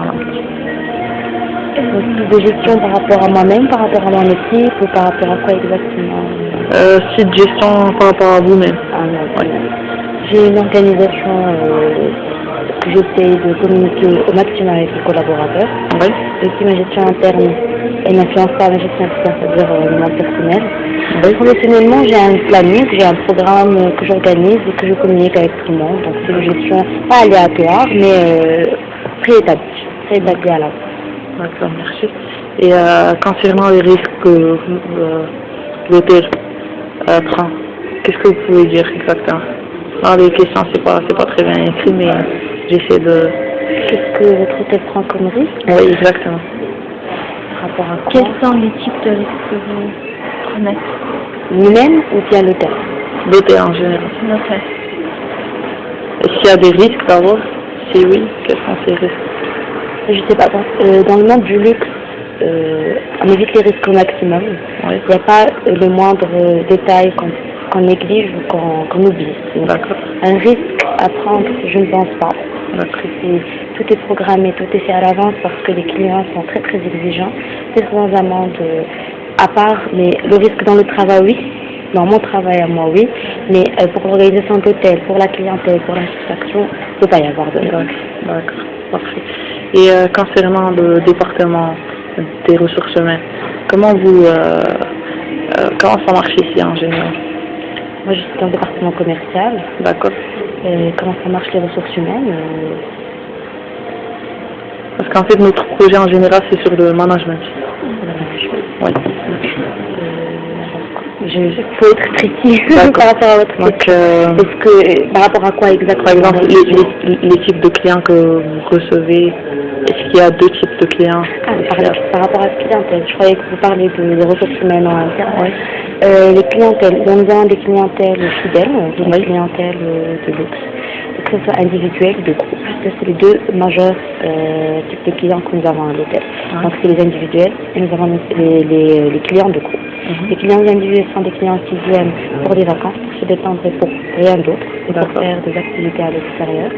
Voilà. De gestion par rapport à moi-même, par rapport à mon équipe ou par rapport à quoi exactement? Site gestion par rapport à vous-même. Ah non, Oui. j'ai une organisation que j'essaie de communiquer au maximum avec les collaborateurs. Oui. Et puis ma gestion interne, elle n'influence pas ma gestion externe, c'est-à-dire mon personnel. Oui. Professionnellement, j'ai un planning, j'ai un programme que j'organise et que je communique avec tout le monde. Donc c'est une gestion pas aléatoire, mais préétablie à l'avance. D'accord, merci. Et concernant les risques que l'hôtel prend, qu'est-ce que vous pouvez dire exactement? Dans les questions, c'est pas très bien écrit, mais j'essaie de... Qu'est-ce que votre hôtel prend comme risque? Oui, exactement. Par rapport à quoi? Quels sont les types de risques que vous prenez? Nous-mêmes ou bien l'hôtel? L'hôtel en général. L'hôtel. Est-ce qu'il y a des risques d'abord? Si oui, quels sont ces risques? Je sais pas, dans le monde du luxe, on évite les risques au maximum. Oui. Il n'y a pas le moindre détail qu'on néglige ou qu'on oublie. D'accord. Un risque à prendre, je ne pense pas. D'accord. Tout est programmé, tout est fait à l'avance parce que les clients sont très très exigeants. C'est sans amende à part, mais le risque dans le travail, oui. Dans mon travail à moi, oui. Mais pour l'organisation d'hôtel, pour la clientèle, pour la satisfaction, il ne peut pas y avoir de risque. D'accord. Parfait. Et concernant le département des ressources humaines, comment ça marche ici en général? Moi, je suis dans le département commercial. D'accord. Comment ça marche les ressources humaines? Parce qu'en fait, notre projet en général, c'est sur le management. Oui. Il faut être précis par rapport à votre question. Est-ce que, par rapport à quoi exactement? Par exemple, les types de clients que vous recevez, est-ce qu'il y a deux types de clients? Par rapport à la clientèle, je croyais que vous parlez des ressources humaines en interne. Oui. Les clientèles, nous avons des clientèles fidèles, des clientèles de luxe, que ce soit individuel ou de groupe. C'est les deux majeurs types de clients que nous avons à l'hôtel. Donc c'est les individuels et nous avons les clients de groupe. Les clients individuels sont des clients qui viennent pour des vacances, pour se détendre et pour rien d'autre, et pour faire des activités à l'extérieur.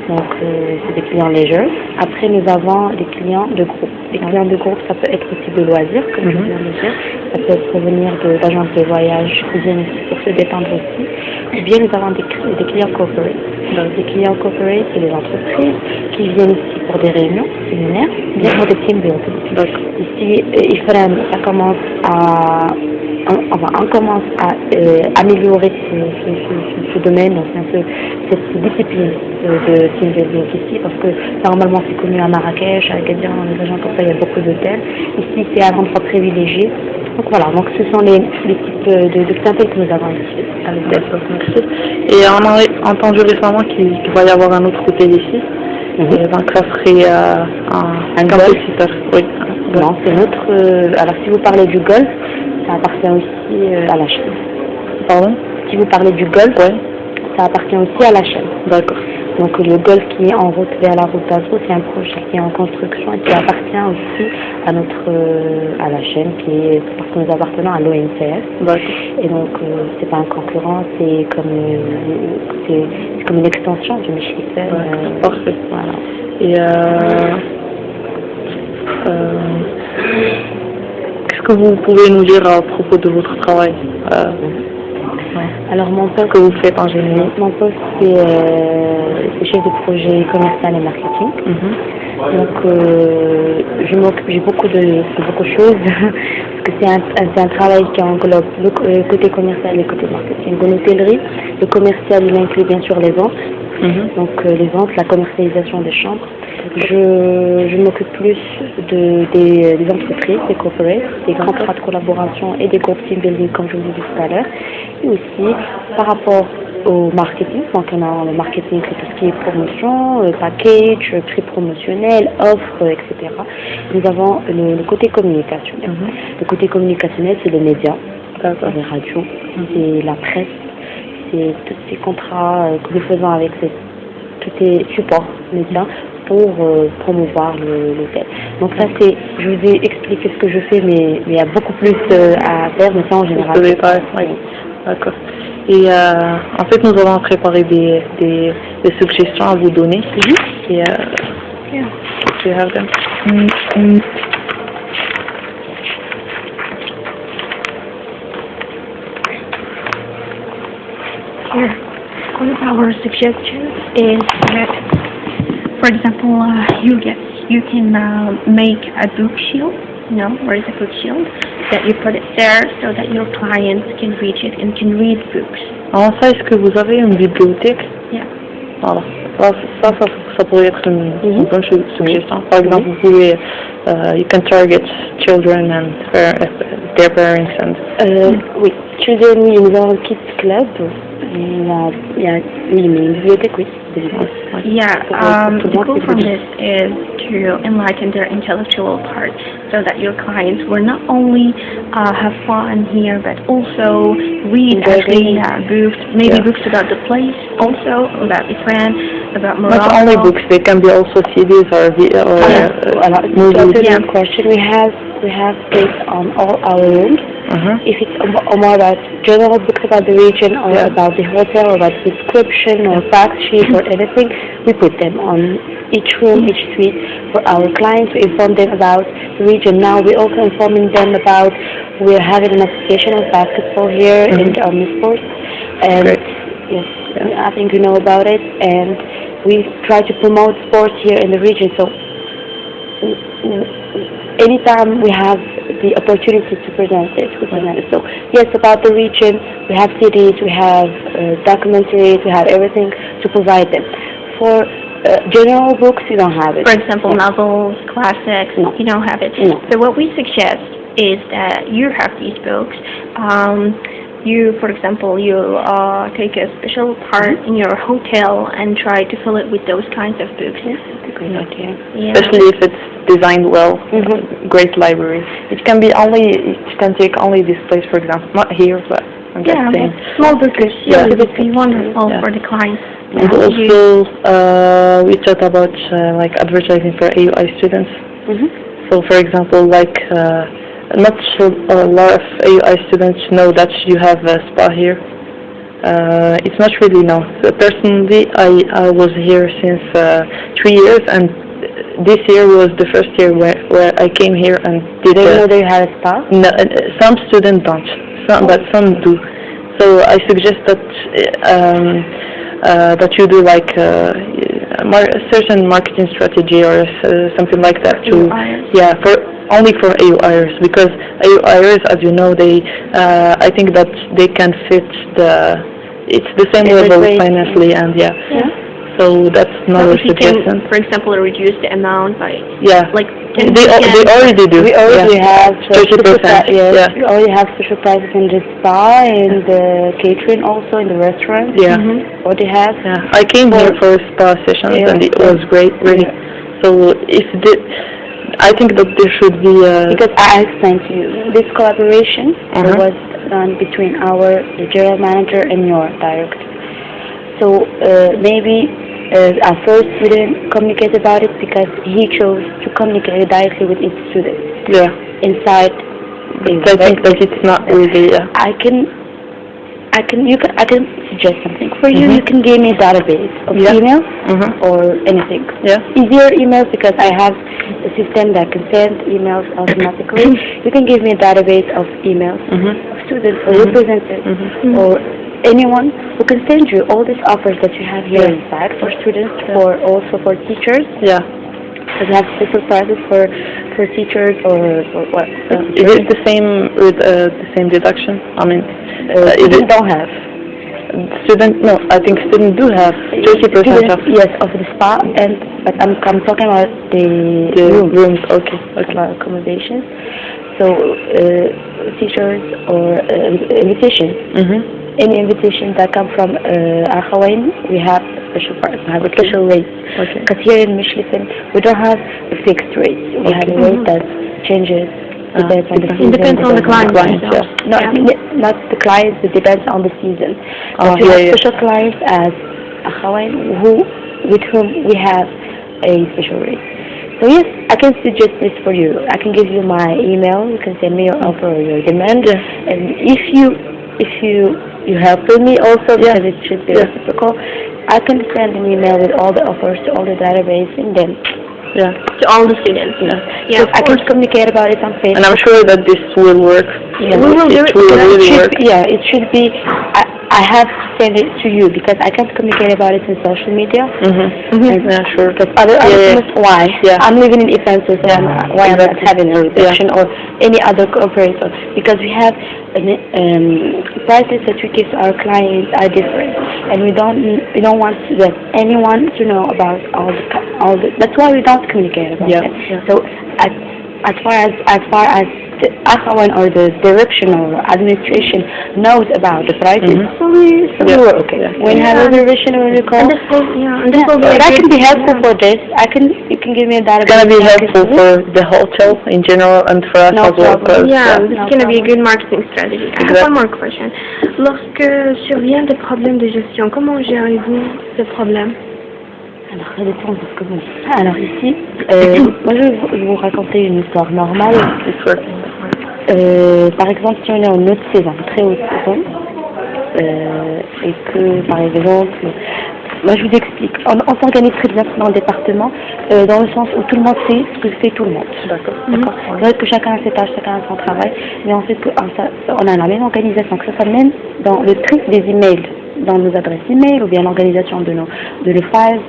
Donc c'est des clients légers. Après nous avons des clients de groupe. Les clients de groupe, ça peut être aussi de loisirs, comme je viens de le dire. Ça peut être venir d'agences de voyage qui viennent ici pour se détendre aussi. Ou bien nous avons des clients corporate. Donc les clients corporate, c'est les entreprises qui viennent ici pour des réunions, séminaires, bien pour des team building. Ici, on commence à améliorer ce domaine, enfin, cette discipline de team building ici, parce que normalement c'est connu à Marrakech, à Agadir, dans les régions comme ça, il y a beaucoup d'hôtels. Ici, c'est un endroit privilégié. Donc voilà, donc ce sont les types de clientèle que nous avons ici. Merci. Et on a entendu récemment qu'il va y avoir un autre hôtel ici. Donc ça serait un compétiteur. Oui. Non, c'est notre. Alors si vous parlez du golf, ça appartient aussi à la chaîne. Pardon? Si vous parlez du golf, ça appartient aussi à la chaîne. D'accord. Donc le golf qui est en route vers la route d'Azrou, c'est un projet qui est en construction et qui appartient aussi à la chaîne, parce que nous appartenons à l'ONCF. D'accord. Et donc c'est pas un concurrent, c'est comme une extension du Michelin. Parfait. Voilà. Et qu'est-ce que vous pouvez nous dire à propos de votre travail? Alors mon poste que vous faites en général? Mon poste c'est chef de projet commercial et marketing. Donc j'ai beaucoup de choses parce que c'est un travail qui englobe le côté commercial et le côté marketing. Dans l'hôtellerie, le commercial il inclut bien sûr les ventes. Donc les ventes, la commercialisation des chambres. Je m'occupe plus des entreprises, des corporates, des contrats de collaboration et des groupes team building comme je vous ai dit tout à l'heure. Et aussi par rapport au marketing, donc on a le marketing c'est tout ce qui est promotion, package, prix promotionnel, offres, etc. Nous avons le côté communicationnel. Le côté communicationnel c'est les médias, les radios, c'est la presse. C'est tous ces contrats que nous faisons avec tous ces supports médias pour promouvoir l'hôtel. Donc ça c'est, je vous ai expliqué ce que je fais, mais il y a beaucoup plus à faire, mais ça en général. Oui. D'accord. Et en fait nous avons préparé des suggestions à vous donner. Et Do you have them? Here, one of our suggestions is that, for example, you can make a book shield. Where is a book shield? That you put it there so that your clients can reach it and can read books. Alors ça, est-ce que vous avez une bibliothèque? Yeah. Voilà. Ça pourrait être une bonne suggestion. Par exemple, vous pouvez, you can target children and their parents and. Oui, children, oui, nous avons un kids club. Il y a une bibliothèque, oui. Yeah, the goal from this is to enlighten their intellectual part so that your clients will not only have fun here but also read books, maybe books about the place, also about Iran, about Morocco. Not only books, they can be also CDs or movies. To answer question, we have space on all our rooms. If it's more about general books about the region or about the hotel or about description or fact sheet or anything, we put them on each room, each suite for our clients. We inform them about the region. Now we're also informing them about we're having an association of basketball here in Omnisports, and yes, I think you know about it. And we try to promote sports here in the region. So anytime we have the opportunity to present it, we present it. So yes, about the region, we have CDs, we have documentaries, we have everything to provide them. For general books, you don't have it. For example, novels, classics, you don't have it. No. So what we suggest is that you have these books. For example, you take a special part in your hotel and try to fill it with those kinds of books. That's a great idea. Yeah. Especially if it's designed well. Great library. It can take only this place, for example. Not here, but I'm just saying. Small books. Yeah, it would be wonderful for the clients. And also, we talk about like advertising for AUI students. So, for example, like not a lot of AUI students know that you have a spa here. It's not really known. So personally, I was here since 3 years, and this year was the first year where I came here and did. They know they have a spa? No, some students don't, but some do. So I suggest that that you do like a certain marketing strategy or something like that to only for AUIers, because AUIers, as you know, they I think that they can fit it's the same level financially, and so that's another suggestion. Can, for example, reduce the amount by like 10%. They already do. We already have 30%. We already have special prices in the spa, in the catering, also in the restaurant. Already have. I came here for spa sessions, and it was great, really. So I think that there should be because I explained to you this collaboration was done between the general manager and your director. So maybe at first we didn't communicate about it because he chose to communicate directly with each student. Inside. I think that it's not really. I can suggest something for you. You can give me a database of emails or anything. Easier emails, because I have a system that can send emails automatically. You can give me a database of emails of students or representatives or anyone who can send you all these offers that you have here inside for students, also for teachers. So we have special prices for teachers or what? Is it the same with the same deduction? I mean, students don't have. No, I think students do have 30% off. Yes, of the spa, but I'm talking about the rooms. Okay. Accommodations. So teachers or invitations. Any invitation that come from Akhawain, we have special price. We have a special rate. Because here in Mishlifen, we don't have a fixed rate. We have a rate that changes. Depends on the season. It depends on the client. Not the clients, it depends on the season. We have special clients as Akhawain with whom we have a special rate. So yes, I can suggest this for you. I can give you my email. You can send me your offer or your demand. And if you help me also, because it should be reciprocal, I can send an email with all the offers to all the database, and then Yeah. to all the students. So I can communicate about it on Facebook. And I'm sure that this will work. Yeah, we will do it. Really work. Yeah, it should be. I have to send it to you because I can't communicate about it in social media. Yeah, sure. Because other why? Yeah. I'm living in Ifanso, so why I'm not having a reduction or any other operator? Because we have prices that we give to our clients are different, and we don't want that anyone to know about all the. That's why we don't communicate about it. Yeah. So as far as the AFAWAN or the direction or administration knows about the prices, so we were okay. When you have a revision or a call, And this will be but I can be helpful for this. You can give me a database. It's gonna be helpful for the hotel in general and for us as well. It's going to be a good marketing strategy. I have one more question. Lorsque survient des problèmes de gestion, comment gérez-vous ce problème? Alors, ça dépend de ce que vous dites. Alors ici, moi je vais vous raconter une histoire normale. Par exemple, si on est en haute saison, très haute saison, et que, par exemple, moi je vous explique, on s'organise très bien dans le département, dans le sens où tout le monde sait ce que fait tout le monde. D'accord. C'est vrai que chacun a ses tâches, chacun a son travail, mais on sait qu'on a la même organisation, que ce soit même dans le tri des emails, dans nos adresses email, ou bien l'organisation de nos files.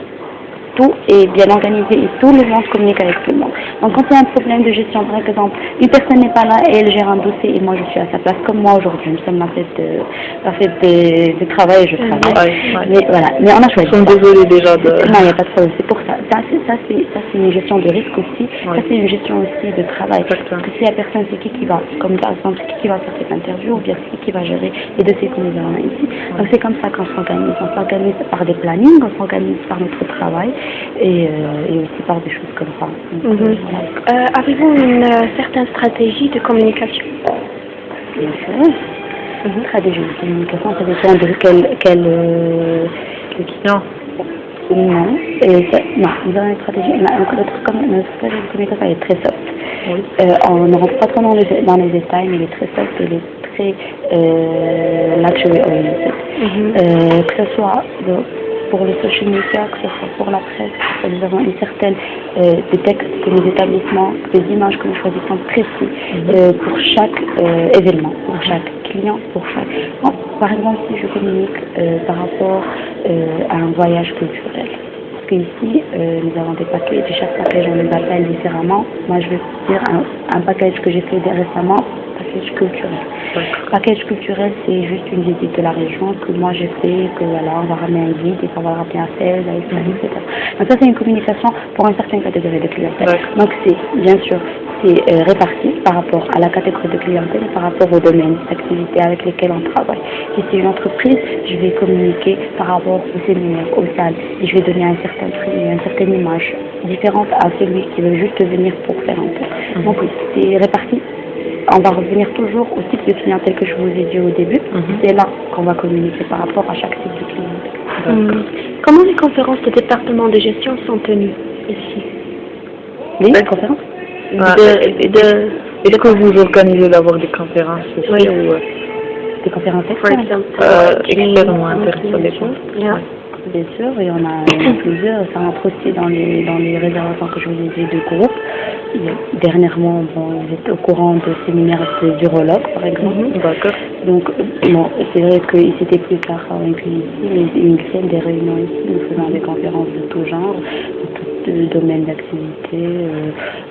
Tout est bien organisé et tout le monde communique avec tout le monde. Donc quand il y a un problème de gestion, par exemple, une personne n'est pas là et elle gère un dossier et moi je suis à sa place, comme moi aujourd'hui, nous sommes dans cette de travail et je travaille. Mais voilà, mais on a choisi. Ils sont désolés déjà de... Non, il n'y a pas de problème, c'est pour ça. Ça c'est une gestion de risque aussi, ça c'est une gestion aussi de travail. Parce que si la personne c'est qui va, comme par exemple, qui va faire cette interview, ou bien c'est qui va gérer les dossiers que nous avons ici. Donc c'est comme ça qu'on s'organise. On s'organise par des plannings, on s'organise par notre travail. Et aussi par des choses comme ça. Avez-vous une certaine stratégie de communication? Bien sûr. Stratégie de communication, ça dépend de quel client. Non, nous avons une stratégie. Notre stratégie de communication est très soft. On ne rentre pas trop dans les détails, mais elle est très soft, elle est très luxury oriented. Que ce soit pour les social media, que ce soit pour la presse, nous avons une certaine des textes que nos établissements, des images que nous choisissons précis pour chaque événement, pour chaque client, pour chaque. Bon, par exemple, si je communique par rapport à un voyage culturel, parce qu'ici nous avons des packages et chaque package on les appelle différemment. Moi je vais dire un package que j'ai fait récemment. Package culturel. Package culturel, c'est juste une visite de la région que moi j'ai fait, que voilà, on va ramener un guide et qu'on va ramener un sales, etc. Donc ça c'est une communication pour une certaine catégorie de clientèle. Donc c'est, bien sûr, c'est réparti par rapport à la catégorie de clientèle et par rapport aux domaines d'activité avec lesquels on travaille. Si c'est une entreprise, je vais communiquer par rapport au séminaire, aux salles, et je vais donner un certain prix, une certaine image différente à celui qui veut juste venir pour faire un tour. Donc oui, c'est réparti. On va revenir toujours au type de clientèle que je vous ai dit au début. C'est là qu'on va communiquer par rapport à chaque type de clientèle. Comment les conférences de département de gestion sont tenues ici? Les conférences Est-ce que vous organisez d'avoir des conférences aussi ou des conférences externes externes ou internes, ça dépend. Bien sûr, et on a plusieurs, ça entre aussi dans les réservations que je vous ai dit de groupe. Dernièrement, vous êtes au courant de séminaires d'urologues, par exemple. D'accord. Donc, bon, c'est vrai que c'était plus tard inclus ici, mais une scène des réunions ici, nous faisons des conférences de tout genre, de tout domaine d'activité,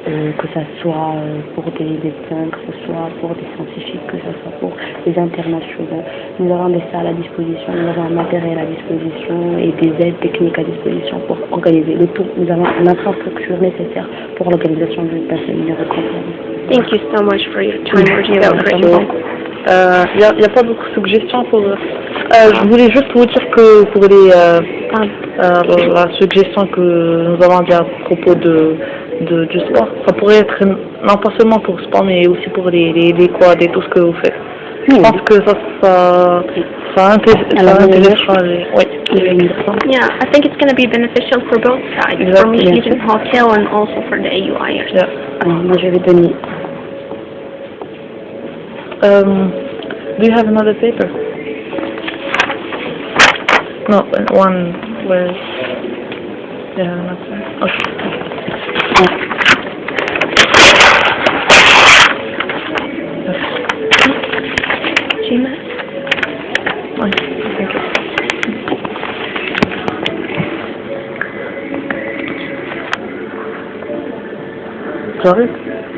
que ce soit pour des médecins, que ce soit pour des scientifiques, que ce soit pour des internationaux. Nous avons des salles à disposition, nous avons un matériel à disposition et des aides techniques à disposition pour organiser le tout. Nous avons l'infrastructure nécessaire pour l'organisation d'un séminaire de conférence. Thank you so much for your time. Il n'y a pas beaucoup de suggestions pour... je voulais juste vous dire que pour la suggestion que nous avons dit à propos du sport, ça pourrait être non pas seulement pour le sport, mais aussi pour les quads et tout ce que vous faites. Je pense que ça intéressera les... Oui. Yeah, I think it's going to be beneficial for both sides, for me in hotel and also for the AUIers. Moi je vais donner... do you have another paper? No, one where... Yeah, nothing. Okay. Gina? Ouais, thank you. Sorry?